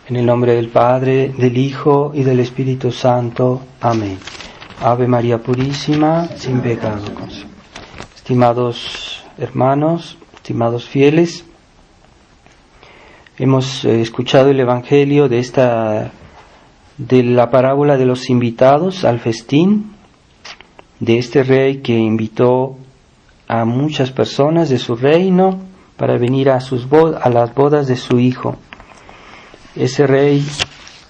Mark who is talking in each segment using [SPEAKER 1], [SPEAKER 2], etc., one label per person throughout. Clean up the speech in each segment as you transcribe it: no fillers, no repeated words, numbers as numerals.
[SPEAKER 1] En el nombre del Padre, del Hijo y del Espíritu Santo. Amén. Ave María Purísima, sin pecado concebida. Estimados hermanos, estimados fieles, hemos escuchado el Evangelio de la parábola de los invitados al festín, de este rey que invitó a muchas personas de su reino para venir a las bodas de su hijo. Ese rey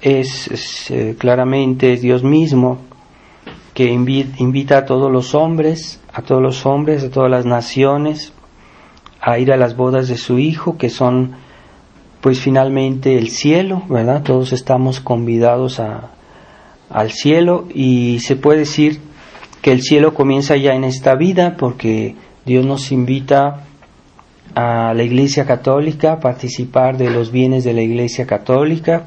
[SPEAKER 1] es claramente Dios mismo, que invita a todos los hombres, a todas las naciones, a ir a las bodas de su hijo, que son pues finalmente el cielo, ¿verdad? Todos estamos convidados al cielo, y se puede decir que el cielo comienza ya en esta vida, porque Dios nos invita a la Iglesia Católica a participar de los bienes de la Iglesia Católica,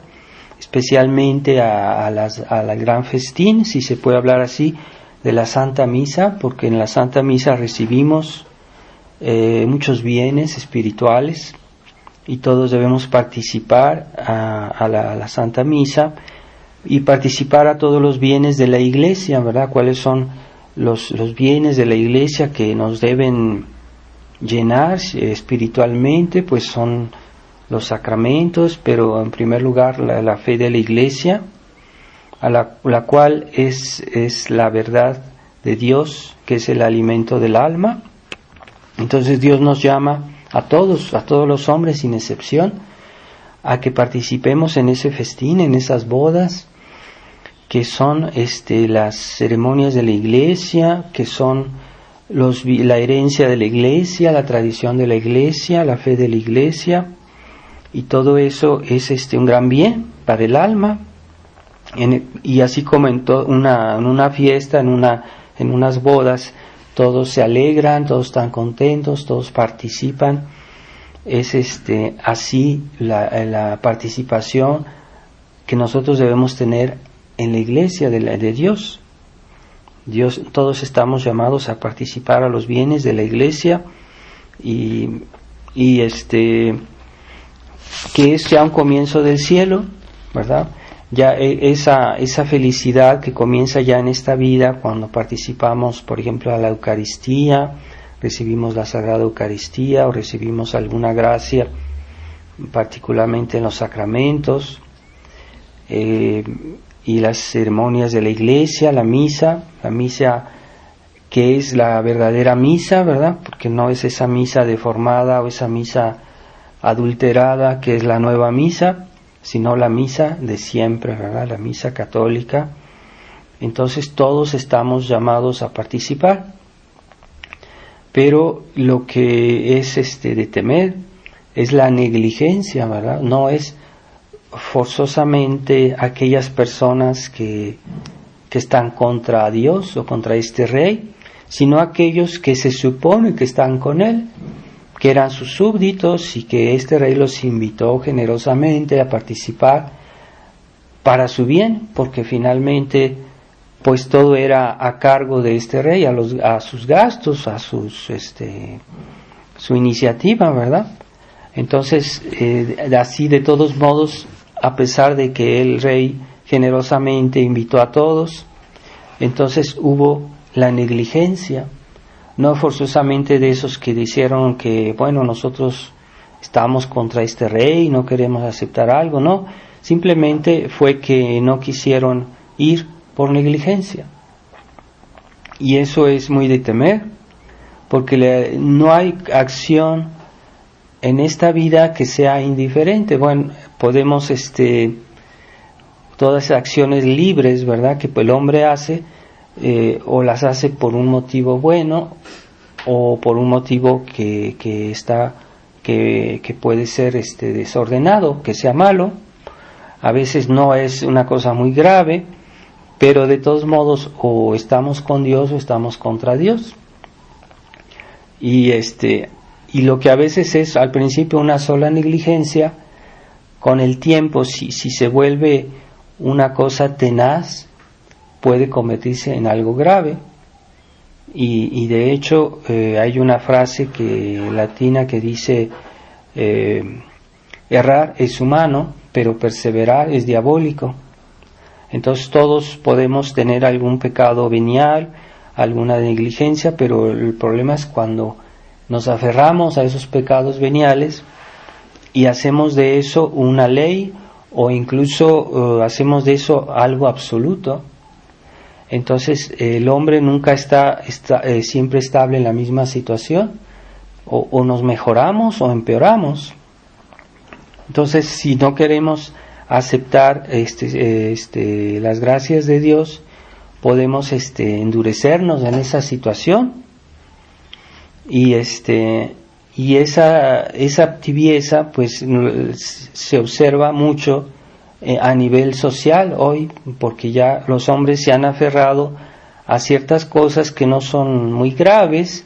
[SPEAKER 1] especialmente al gran festín, si se puede hablar así, de la Santa Misa, porque en la Santa Misa recibimos muchos bienes espirituales y todos debemos participar a la Santa Misa y participar a todos los bienes de la Iglesia, ¿verdad? ¿Cuáles son los bienes de la Iglesia que nos deben llenar espiritualmente? Pues son los sacramentos, pero en primer lugar la fe de la Iglesia, a la cual es la verdad de Dios, que es el alimento del alma. Entonces Dios nos llama a todos los hombres sin excepción, a que participemos en ese festín, en esas bodas, que son las ceremonias de la Iglesia, que son la herencia de la Iglesia, la tradición de la Iglesia, la fe de la Iglesia, y todo eso es un gran bien para el alma. Y así como en una fiesta, en unas bodas, todos se alegran, todos están contentos, todos participan. Es así la participación que nosotros debemos tener en la Iglesia de Dios. Todos estamos llamados a participar a los bienes de la Iglesia, y que es ya un comienzo del cielo, ¿verdad? Ya esa felicidad que comienza ya en esta vida cuando participamos, por ejemplo, a la Eucaristía, recibimos la Sagrada Eucaristía o recibimos alguna gracia, particularmente en los sacramentos, y las ceremonias de la Iglesia, la misa que es la verdadera misa, ¿verdad? Porque no es esa misa deformada o esa misa adulterada que es la nueva misa, sino la misa de siempre, ¿verdad? La misa católica. Entonces todos estamos llamados a participar, pero lo que es de temer es la negligencia, ¿verdad? No es forzosamente aquellas personas que están contra Dios o contra este rey, sino aquellos que se supone que están con él, que eran sus súbditos, y que este rey los invitó generosamente a participar para su bien, porque finalmente pues todo era a cargo de este rey, a sus gastos, a su iniciativa, ¿verdad? Entonces así, de todos modos, a pesar de que el rey generosamente invitó a todos, entonces hubo la negligencia, no forzosamente de esos que dijeron que, bueno, nosotros estamos contra este rey, no queremos aceptar algo, no, simplemente fue que no quisieron ir por negligencia. Y eso es muy de temer, porque no hay acción en esta vida que sea indiferente. Bueno, podemos todas esas acciones libres, ¿verdad?, que el hombre hace, o las hace por un motivo bueno o por un motivo que puede ser desordenado, que sea malo. A veces no es una cosa muy grave, pero de todos modos o estamos con Dios o estamos contra Dios. Y lo que a veces es al principio una sola negligencia, con el tiempo, si se vuelve una cosa tenaz, puede convertirse en algo grave. Y de hecho hay una frase latina que dice errar es humano, pero perseverar es diabólico. Entonces todos podemos tener algún pecado venial, alguna negligencia, pero el problema es cuando nos aferramos a esos pecados veniales y hacemos de eso una ley o incluso hacemos de eso algo absoluto. Entonces el hombre nunca está siempre estable en la misma situación, o nos mejoramos o empeoramos. Entonces, si no queremos aceptar las gracias de Dios, podemos endurecernos en esa situación, y esa tibieza pues se observa mucho a nivel social hoy, porque ya los hombres se han aferrado a ciertas cosas que no son muy graves,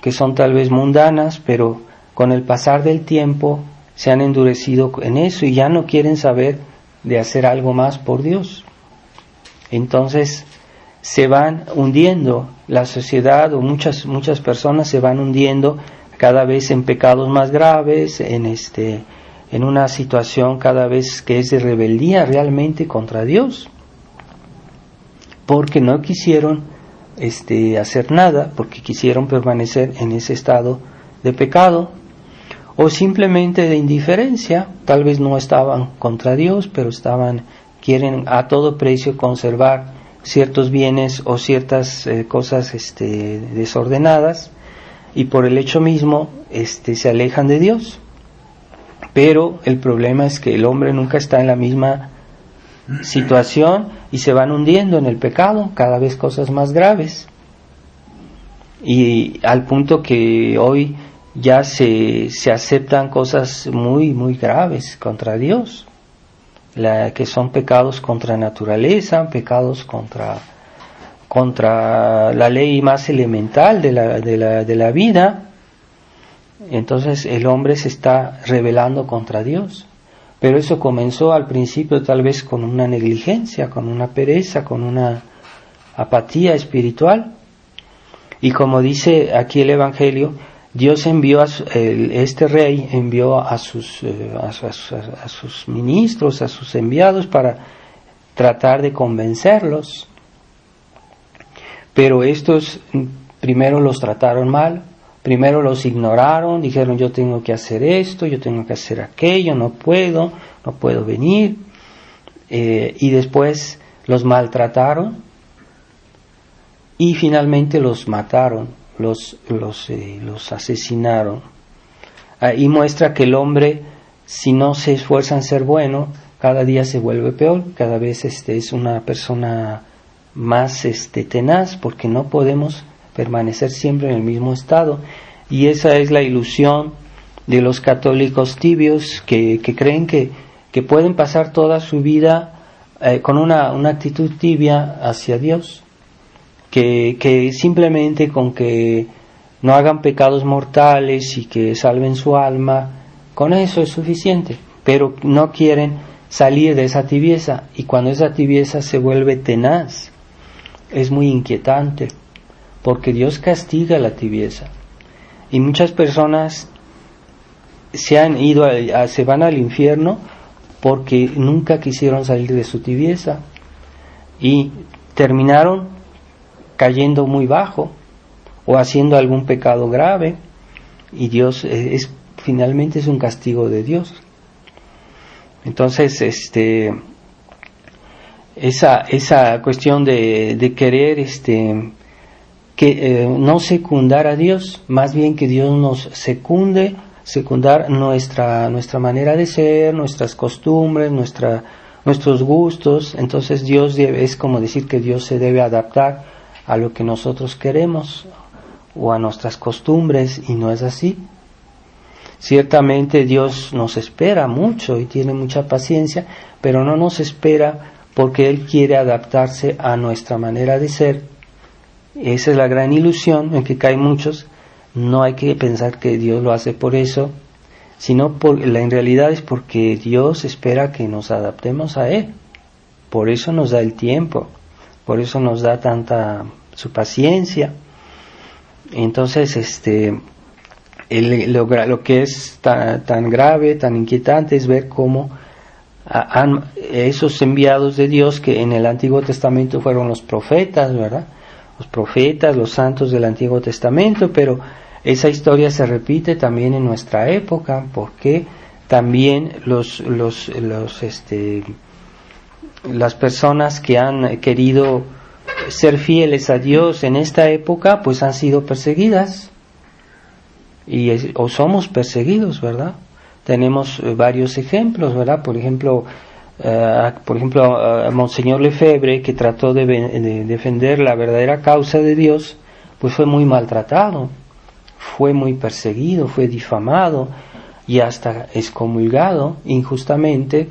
[SPEAKER 1] que son tal vez mundanas, pero con el pasar del tiempo se han endurecido en eso y ya no quieren saber de hacer algo más por Dios. Entonces se van hundiendo, la sociedad o muchas personas se van hundiendo cada vez en pecados más graves, en una situación cada vez que es de rebeldía realmente contra Dios, porque no quisieron hacer nada, porque quisieron permanecer en ese estado de pecado, o simplemente de indiferencia. Tal vez no estaban contra Dios, pero quieren a todo precio conservar ciertos bienes o ciertas cosas desordenadas, y por el hecho mismo se alejan de Dios. Pero el problema es que el hombre nunca está en la misma situación y se van hundiendo en el pecado, cada vez cosas más graves, y al punto que hoy ya se aceptan cosas muy muy graves contra Dios, que son pecados contra naturaleza, pecados contra la ley más elemental de la vida. Entonces el hombre se está rebelando contra Dios, pero eso comenzó al principio tal vez con una negligencia, con una pereza, con una apatía espiritual, y como dice aquí el Evangelio, Dios envió este rey envió a sus ministros, a sus enviados, para tratar de convencerlos, pero estos primero los trataron mal. Primero los ignoraron, dijeron yo tengo que hacer esto, yo tengo que hacer aquello, no puedo venir, y después los maltrataron y finalmente los mataron, los asesinaron. Y muestra que el hombre, si no se esfuerza en ser bueno, cada día se vuelve peor, cada vez es una persona más tenaz, porque no podemos permanecer siempre en el mismo estado. Y esa es la ilusión de los católicos tibios que creen que pueden pasar toda su vida con una actitud tibia hacia Dios, que simplemente con que no hagan pecados mortales y que salven su alma, con eso es suficiente, pero no quieren salir de esa tibieza, y cuando esa tibieza se vuelve tenaz es muy inquietante, porque Dios castiga la tibieza, y muchas personas se van al infierno porque nunca quisieron salir de su tibieza y terminaron cayendo muy bajo o haciendo algún pecado grave, y Dios finalmente es un castigo de Dios. Entonces esa cuestión de querer no secundar a Dios, más bien que Dios nos secundar nuestra manera de ser, nuestras costumbres, nuestros gustos. Entonces Dios es como decir que Dios se debe adaptar a lo que nosotros queremos o a nuestras costumbres, y no es así. Ciertamente Dios nos espera mucho y tiene mucha paciencia, pero no nos espera porque Él quiere adaptarse a nuestra manera de ser. Esa es la gran ilusión en que caen muchos. No hay que pensar que Dios lo hace por eso, sino en realidad es porque Dios espera que nos adaptemos a Él. Por eso nos da el tiempo, por eso nos da tanta su paciencia. Entonces lo que es tan grave, tan inquietante, es ver cómo esos enviados de Dios que en el Antiguo Testamento fueron los profetas, ¿verdad? Los profetas, los santos del Antiguo Testamento, pero esa historia se repite también en nuestra época, porque también las personas que han querido ser fieles a Dios en esta época, pues han sido perseguidas, o somos perseguidos, ¿verdad? Tenemos varios ejemplos, ¿verdad? Por ejemplo, Monseñor Lefebvre, que trató de defender la verdadera causa de Dios, pues fue muy maltratado, fue muy perseguido, fue difamado y hasta excomulgado injustamente,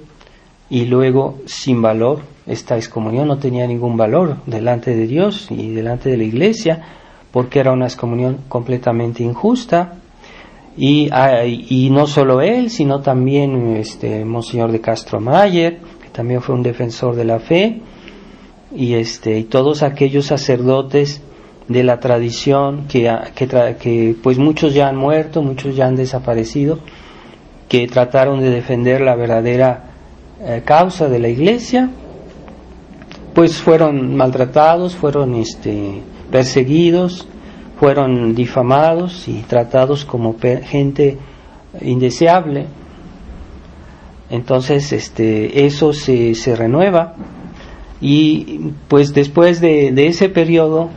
[SPEAKER 1] y luego sin valor. Esta excomunión no tenía ningún valor delante de Dios y delante de la Iglesia, porque era una excomunión completamente injusta. Y no solo él, sino también Monseñor de Castro-Mayer, que también fue un defensor de la fe, y todos aquellos sacerdotes de la tradición que pues muchos ya han muerto, muchos ya han desaparecido, que trataron de defender la verdadera causa de la Iglesia, pues fueron maltratados, fueron perseguidos, fueron difamados y tratados como gente indeseable. Entonces eso se renueva, y pues después de ese periodo,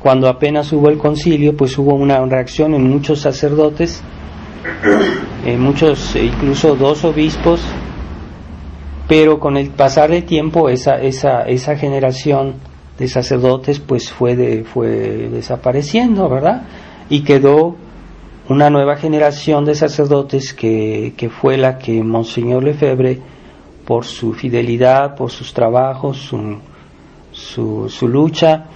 [SPEAKER 1] cuando apenas hubo el concilio, pues hubo una reacción en muchos sacerdotes, en muchos, incluso 2 obispos, pero con el pasar del tiempo esa generación de sacerdotes pues fue desapareciendo, ¿verdad? Y quedó una nueva generación de sacerdotes que fue la que Monseñor Lefebvre, por su fidelidad, por sus trabajos, su lucha,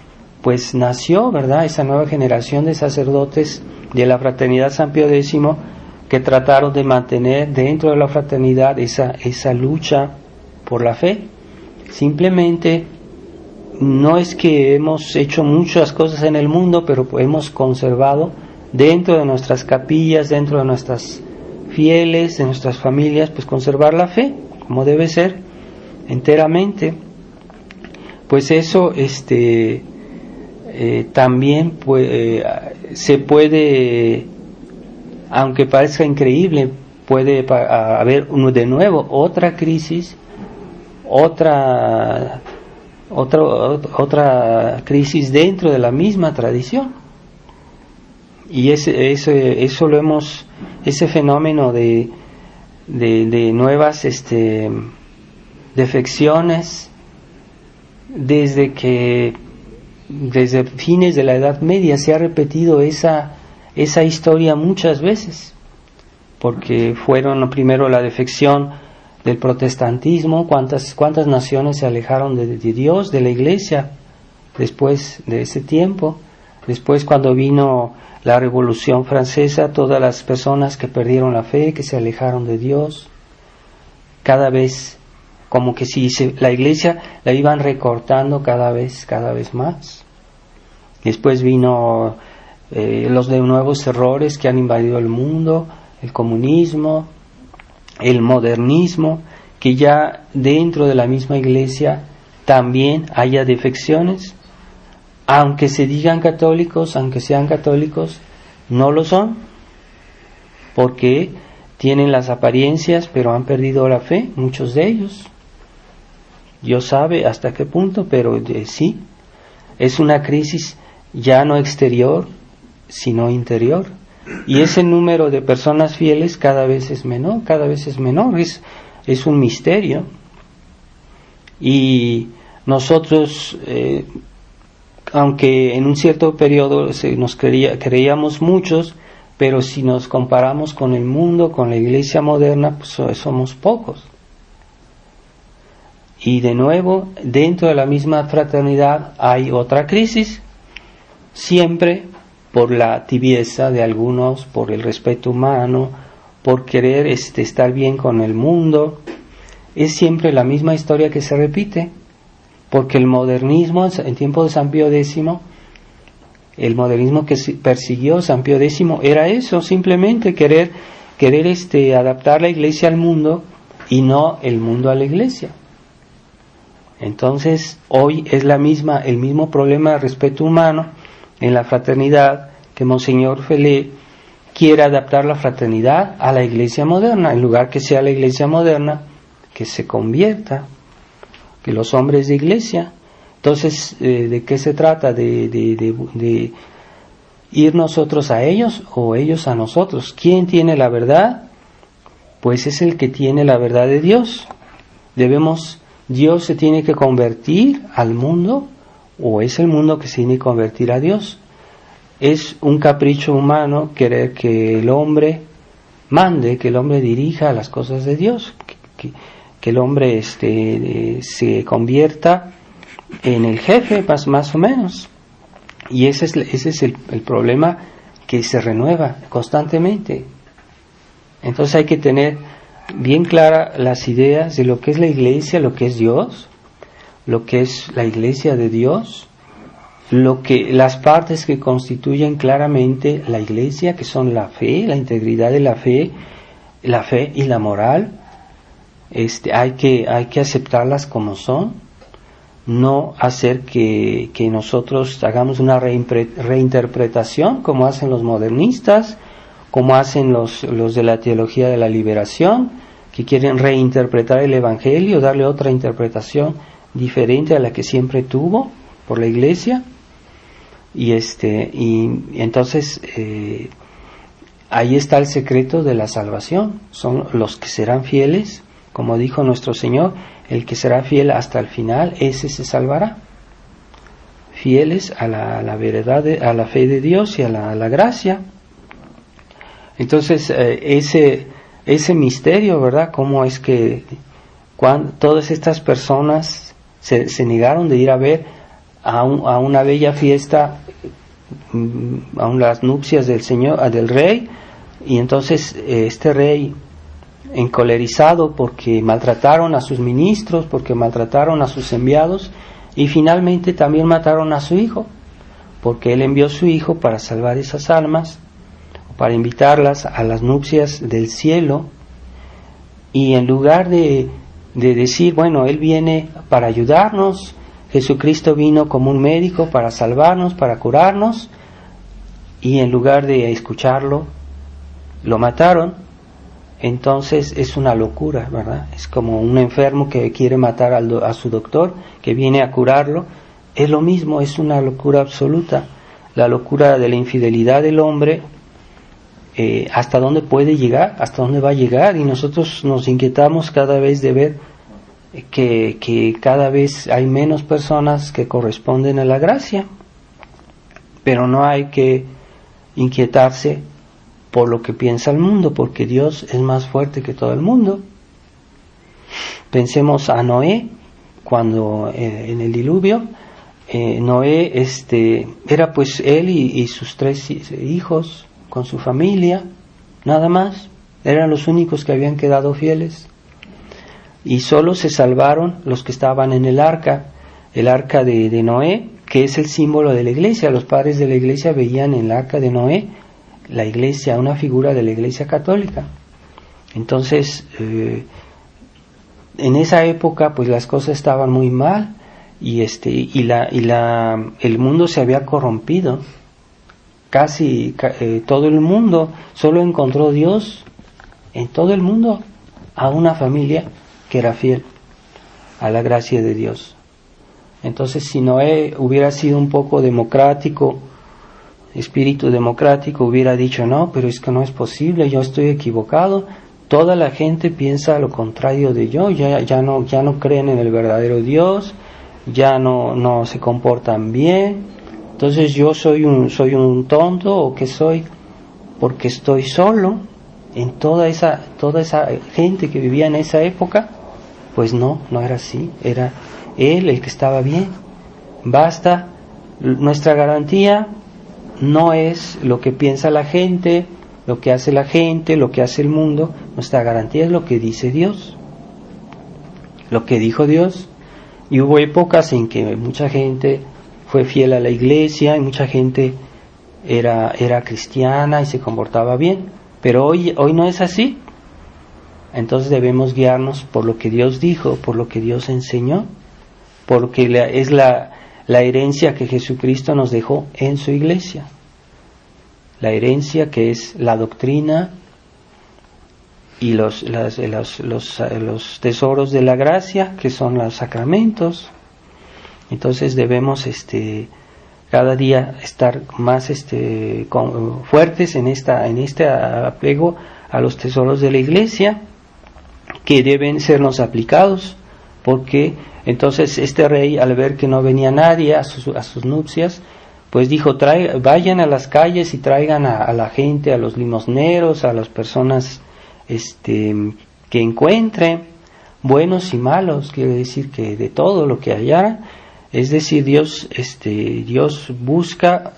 [SPEAKER 1] pues nació, ¿verdad? Esa nueva generación de sacerdotes de la Fraternidad San Pío X, que trataron de mantener dentro de la fraternidad esa lucha por la fe. Simplemente no es que hemos hecho muchas cosas en el mundo, pero hemos conservado dentro de nuestras capillas, dentro de nuestras fieles, de nuestras familias, pues conservar la fe como debe ser, enteramente. Pues eso también se puede, aunque parezca increíble, puede haber de nuevo otra crisis, otra crisis dentro de la misma tradición. Y eso lo hemos, ese fenómeno de nuevas defecciones, desde fines de la Edad Media se ha repetido esa historia muchas veces, porque fueron primero la defección del protestantismo, cuántas naciones se alejaron de Dios, de la Iglesia, después de ese tiempo. Después, cuando vino la Revolución Francesa, todas las personas que perdieron la fe, que se alejaron de Dios, cada vez como que si la Iglesia la iban recortando cada vez más. Después vino los de nuevos errores que han invadido el mundo, el comunismo, el modernismo, que ya dentro de la misma Iglesia también haya defecciones, aunque se digan católicos, aunque sean católicos, no lo son, porque tienen las apariencias, pero han perdido la fe, muchos de ellos. Dios sabe hasta qué punto, pero sí, es una crisis ya no exterior, sino interior. Y ese número de personas fieles cada vez es menor, es un misterio. Y nosotros, aunque en un cierto periodo nos creíamos muchos, pero si nos comparamos con el mundo, con la Iglesia moderna, pues somos pocos. Y de nuevo, dentro de la misma fraternidad hay otra crisis, siempre por la tibieza de algunos, por el respeto humano, por querer estar bien con el mundo. Es siempre la misma historia que se repite, porque el modernismo en tiempo de San Pío X, el modernismo que persiguió San Pío X era eso, simplemente querer adaptar la Iglesia al mundo, y no el mundo a la iglesia. Entonces, hoy es el mismo problema de respeto humano en la fraternidad, que Monseñor Felé quiere adaptar la fraternidad a la iglesia moderna, en lugar que sea la iglesia moderna que se convierta, que los hombres de iglesia. Entonces, ¿de qué se trata? ¿De ir nosotros a ellos o ellos a nosotros? ¿Quién tiene la verdad? Pues es el que tiene la verdad de Dios. Dios se tiene que convertir al mundo, o es el mundo que se tiene que convertir a Dios. Es un capricho humano querer que el hombre mande, que el hombre dirija las cosas de Dios, que el hombre se convierta en el jefe, más o menos. Y ese es el problema, que se renueva constantemente. Entonces hay que tener bien claras las ideas de lo que es la iglesia, lo que es Dios, lo que es la iglesia de Dios, las partes que constituyen claramente la iglesia, que son la fe, la integridad de la fe y la moral. Hay que aceptarlas como son, no hacer que nosotros hagamos una reinterpretación como hacen los modernistas, como hacen los de la teología de la liberación, que quieren reinterpretar el Evangelio, darle otra interpretación diferente a la que siempre tuvo por la Iglesia. Y entonces ahí está el secreto de la salvación. Son los que serán fieles, como dijo nuestro Señor, el que será fiel hasta el final, ese se salvará. Fieles a la verdad, a la fe de Dios y a la gracia. Entonces, ese misterio, ¿verdad? Cómo es que todas estas personas se negaron de ir a ver a una bella fiesta, a las nupcias del rey, y entonces este rey, encolerizado porque maltrataron a sus ministros, porque maltrataron a sus enviados, y finalmente también mataron a su hijo, porque él envió a su hijo para salvar esas almas, para invitarlas a las nupcias del cielo, y en lugar de decir, bueno, él viene para ayudarnos, Jesucristo vino como un médico para salvarnos, para curarnos, y en lugar de escucharlo, lo mataron. Entonces es una locura, ¿verdad? Es como un enfermo que quiere matar a su doctor, que viene a curarlo. Es lo mismo, es una locura absoluta, la locura de la infidelidad del hombre. ¿Hasta dónde puede llegar? ¿Hasta dónde va a llegar? Y nosotros nos inquietamos cada vez de ver que cada vez hay menos personas que corresponden a la gracia. Pero no hay que inquietarse por lo que piensa el mundo, porque Dios es más fuerte que todo el mundo. Pensemos a Noé, cuando en el diluvio, Noé era pues él y sus 3 hijos con su familia, nada más, eran los únicos que habían quedado fieles, y solo se salvaron los que estaban en el arca de Noé, que es el símbolo de la iglesia. Los padres de la iglesia veían en el arca de Noé la iglesia, una figura de la iglesia católica. Entonces, en esa época pues las cosas estaban muy mal, y el mundo se había corrompido. Casi todo el mundo, solo encontró Dios en todo el mundo a una familia que era fiel a la gracia de Dios. Entonces, si Noé hubiera sido un poco democrático, espíritu democrático, hubiera dicho, no, pero es que no es posible, yo estoy equivocado, toda la gente piensa lo contrario de yo, ya no creen en el verdadero Dios, ya no se comportan bien. Entonces yo soy un tonto, ¿o qué soy? Porque estoy solo. En toda esa gente que vivía en esa época, pues no era así, era él el que estaba bien. Basta, nuestra garantía no es lo que piensa la gente, lo que hace la gente, lo que hace el mundo. Nuestra garantía es lo que dice Dios, lo que dijo Dios. Y hubo épocas en que mucha gente fue fiel a la iglesia y mucha gente era cristiana y se comportaba bien, pero hoy no es así. Entonces debemos guiarnos por lo que Dios dijo, por lo que Dios enseñó, por lo que es la herencia que Jesucristo nos dejó en su iglesia. La herencia que es la doctrina y los tesoros de la gracia, que son los sacramentos. Entonces debemos cada día estar más fuertes en este apego a los tesoros de la iglesia, que deben sernos aplicados, porque entonces este rey, al ver que no venía nadie a sus nupcias, pues dijo: vayan a las calles y traigan a la gente, a los limosneros, a las personas que encuentren, buenos y malos, quiere decir que de todo lo que hallara. Es decir, Dios busca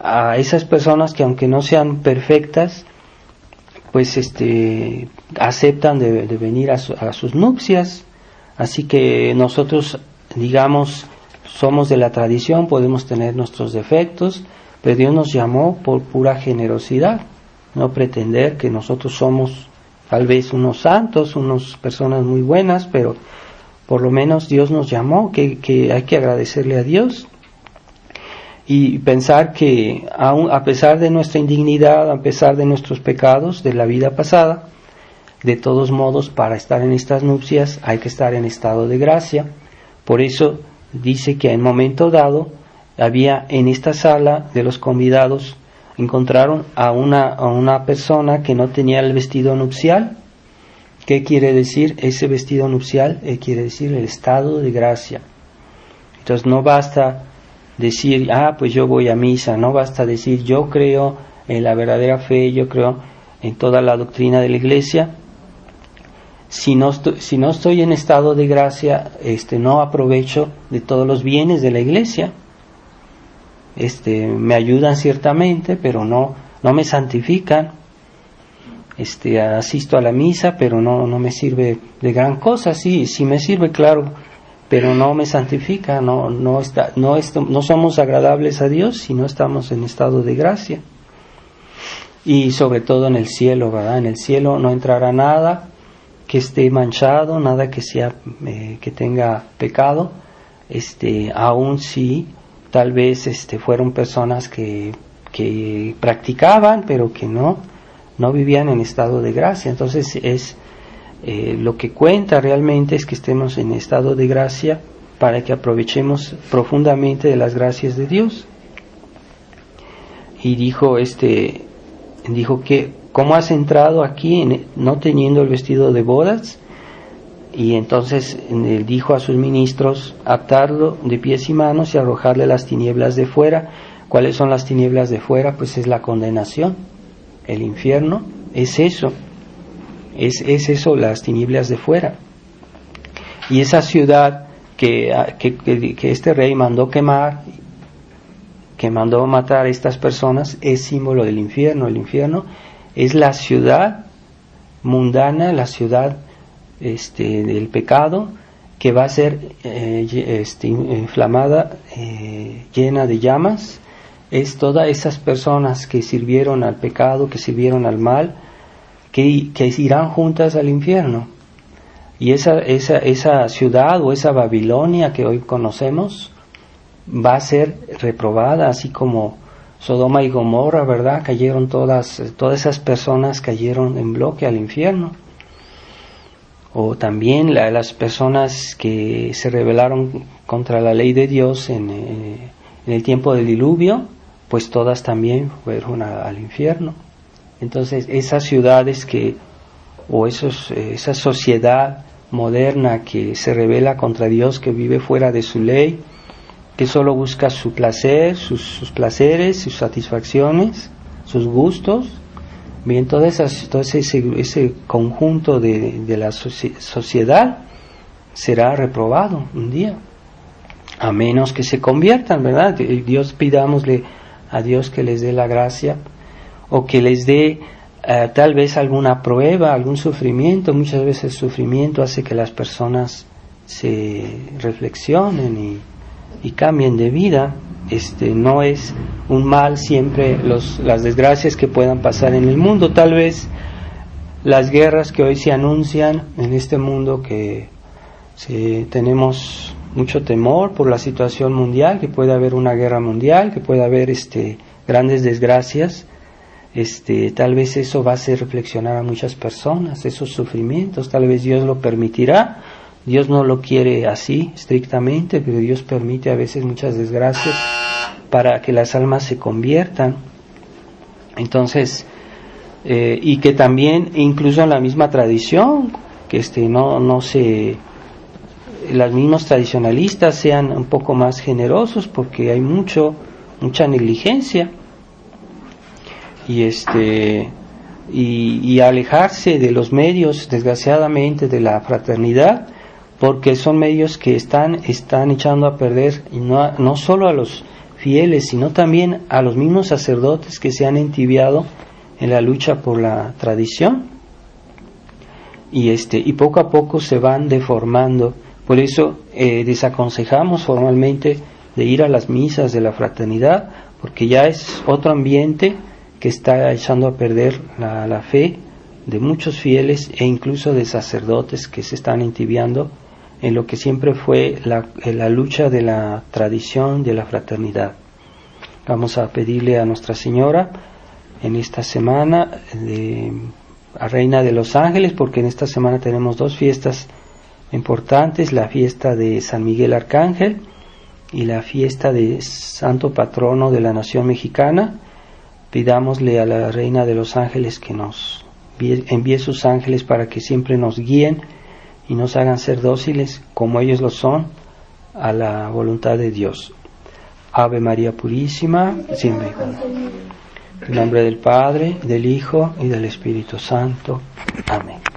[SPEAKER 1] a esas personas que, aunque no sean perfectas, pues aceptan de venir a sus nupcias. Así que nosotros, digamos, somos de la tradición, podemos tener nuestros defectos, pero Dios nos llamó por pura generosidad, no pretender que nosotros somos tal vez unos santos, unas personas muy buenas, pero por lo menos Dios nos llamó, que hay que agradecerle a Dios y pensar que aun a pesar de nuestra indignidad, a pesar de nuestros pecados de la vida pasada, de todos modos, para estar en estas nupcias hay que estar en estado de gracia. Por eso dice que en momento dado había en esta sala de los convidados, encontraron a una persona que no tenía el vestido nupcial. ¿Qué quiere decir ese vestido nupcial? Quiere decir el estado de gracia. Entonces no basta decir: pues yo voy a misa, no basta decir: yo creo en la verdadera fe, yo creo en toda la doctrina de la iglesia. Si no estoy en estado de gracia, no aprovecho de todos los bienes de la iglesia. Me ayudan ciertamente, pero no me santifican. Asisto a la misa, pero no me sirve de gran cosa. Sí me sirve, claro, pero no me santifica. No somos agradables a Dios si no estamos en estado de gracia. Y sobre todo en el cielo, ¿verdad? En el cielo no entrará nada que esté manchado, nada que sea que tenga pecado. Aun si tal vez fueron personas que practicaban, pero que no vivían en estado de gracia. Entonces lo que cuenta realmente es que estemos en estado de gracia para que aprovechemos profundamente de las gracias de Dios. Y dijo que: ¿cómo has entrado aquí no teniendo el vestido de bodas? Y entonces él dijo a sus ministros: atarlo de pies y manos y arrojarle las tinieblas de fuera. ¿Cuáles son las tinieblas de fuera? Pues es la condenación. El infierno es eso, es eso, las tinieblas de fuera. Y esa ciudad que este rey mandó quemar, que mandó matar a estas personas, es símbolo del infierno. El infierno es la ciudad mundana, la ciudad del pecado, que va a ser inflamada, llena de llamas. Es todas esas personas que sirvieron al pecado, que sirvieron al mal, que irán juntas al infierno. Y esa ciudad o esa Babilonia que hoy conocemos va a ser reprobada, así como Sodoma y Gomorra, ¿verdad? Cayeron todas esas personas cayeron en bloque al infierno. O también las personas que se rebelaron contra la ley de Dios en el tiempo del diluvio, pues todas también fueron al infierno. Entonces esas ciudades esa sociedad moderna que se rebela contra Dios, que vive fuera de su ley, que solo busca su placer, sus placeres, sus satisfacciones, sus gustos, bien, todo ese conjunto de la sociedad será reprobado un día, a menos que se conviertan, ¿verdad? Pidámosle a Dios que les dé la gracia, o que les dé tal vez alguna prueba, algún sufrimiento. Muchas veces el sufrimiento hace que las personas se reflexionen y cambien de vida. No es un mal siempre las desgracias que puedan pasar en el mundo. Tal vez las guerras que hoy se anuncian en este mundo, que tenemos mucho temor por la situación mundial, que puede haber una guerra mundial, que puede haber grandes desgracias. Tal vez eso va a hacer reflexionar a muchas personas, esos sufrimientos, tal vez Dios lo permitirá. Dios no lo quiere así estrictamente, pero Dios permite a veces muchas desgracias para que las almas se conviertan. Entonces, y que también incluso en la misma tradición, que los mismos tradicionalistas sean un poco más generosos, porque hay mucha negligencia, y alejarse de los medios, desgraciadamente, de la fraternidad, porque son medios que están echando a perder, y no solo a los fieles, sino también a los mismos sacerdotes que se han entibiado en la lucha por la tradición, y poco a poco se van deformando. Por eso desaconsejamos formalmente de ir a las misas de la fraternidad, porque ya es otro ambiente que está echando a perder la fe de muchos fieles e incluso de sacerdotes que se están entibiando en lo que siempre fue la lucha de la tradición, de la fraternidad. Vamos a pedirle a Nuestra Señora en esta semana, a Reina de los Ángeles, porque en esta semana tenemos dos fiestas importantes: la fiesta de San Miguel Arcángel y la fiesta de Santo Patrono de la Nación Mexicana. Pidámosle a la Reina de los Ángeles que nos envíe sus ángeles para que siempre nos guíen y nos hagan ser dóciles, como ellos lo son, a la voluntad de Dios. Ave María Purísima, siempre. En nombre del Padre, del Hijo y del Espíritu Santo. Amén.